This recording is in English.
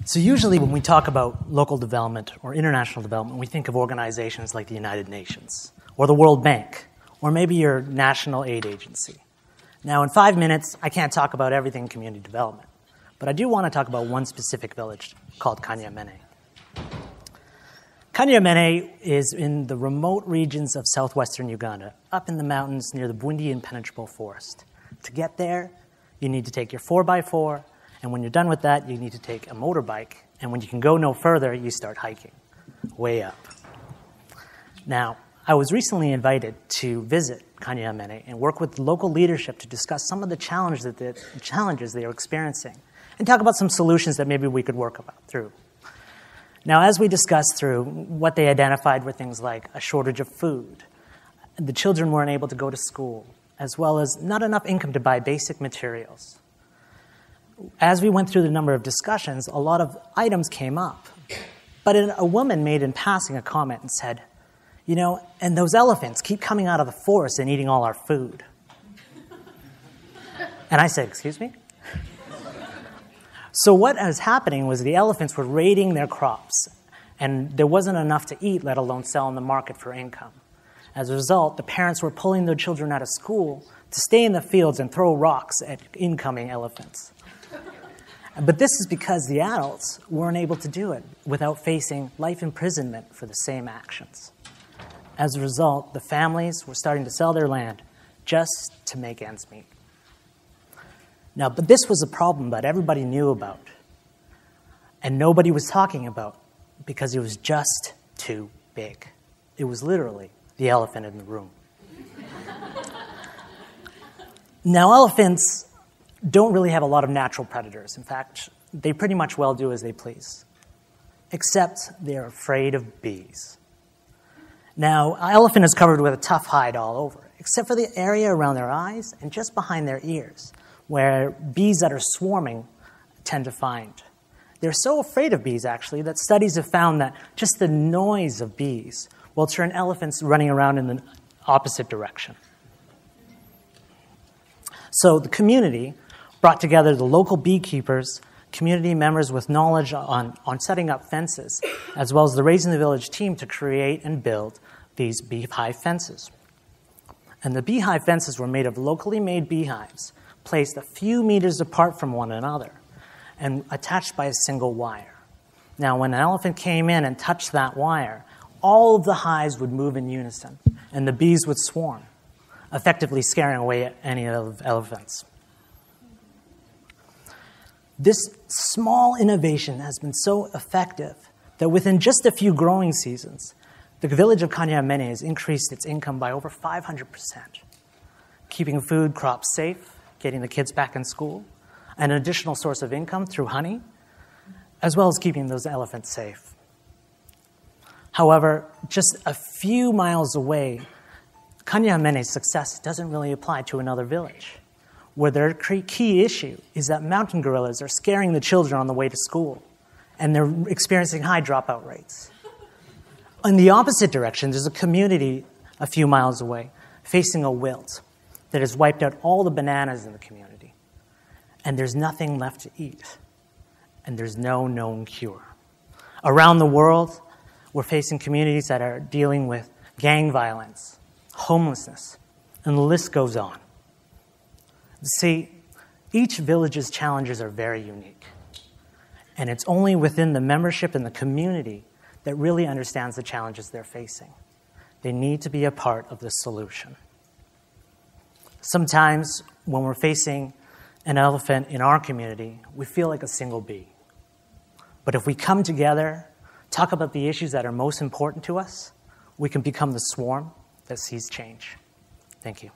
So usually when we talk about local development or international development, we think of organizations like the United Nations or the World Bank or maybe your national aid agency. Now, in 5 minutes, I can't talk about everything in community development, but I do want to talk about one specific village called Kanyamene. Kanyamene is in the remote regions of southwestern Uganda, up in the mountains near the Bwindi impenetrable forest. To get there, you need to take your 4x4, and when you're done with that, you need to take a motorbike, and when you can go no further, you start hiking, way up. Now, I was recently invited to visit Kanyamene and work with local leadership to discuss some of the challenges they are experiencing and talk about some solutions that maybe we could work through. Now, as we discussed through, what they identified were things like a shortage of food, the children weren't able to go to school, as well as not enough income to buy basic materials. As we went through the number of discussions, a lot of items came up. But a woman made in passing a comment and said, and those elephants keep coming out of the forest and eating all our food. And I said, excuse me? So what was happening was the elephants were raiding their crops, and there wasn't enough to eat, let alone sell in the market for income. As a result, the parents were pulling their children out of school to stay in the fields and throw rocks at incoming elephants. But this is because the adults weren't able to do it without facing life imprisonment for the same actions. As a result, the families were starting to sell their land just to make ends meet. Now, but this was a problem that everybody knew about, and nobody was talking about because it was just too big. It was literally the elephant in the room. Now, elephants don't really have a lot of natural predators. In fact, they pretty much well do as they please, except they're afraid of bees. Now, an elephant is covered with a tough hide all over, except for the area around their eyes and just behind their ears, where bees that are swarming tend to find. They're so afraid of bees, actually, that studies have found that just the noise of bees will turn elephants running around in the opposite direction. So the community brought together the local beekeepers, community members with knowledge on setting up fences, as well as the Raising the Village team to create and build these beehive fences. And the beehive fences were made of locally made beehives, placed a few meters apart from one another, and attached by a single wire. Now, when an elephant came in and touched that wire, all of the hives would move in unison, and the bees would swarm, effectively scaring away any of the elephants. This small innovation has been so effective that within just a few growing seasons, the village of Kanyamene has increased its income by over 500%, keeping food crops safe, getting the kids back in school, an additional source of income through honey, as well as keeping those elephants safe. However, just a few miles away, Kanyamene's success doesn't really apply to another village, where their key issue is that mountain gorillas are scaring the children on the way to school, and they're experiencing high dropout rates. In the opposite direction, there's a community a few miles away facing a wilt that has wiped out all the bananas in the community, and there's nothing left to eat, and there's no known cure. Around the world, we're facing communities that are dealing with gang violence, homelessness, and the list goes on. See, each village's challenges are very unique, and it's only within the membership and the community that really understands the challenges they're facing. They need to be a part of the solution. Sometimes when we're facing an elephant in our community, we feel like a single bee. But if we come together, talk about the issues that are most important to us, we can become the swarm that sees change. Thank you.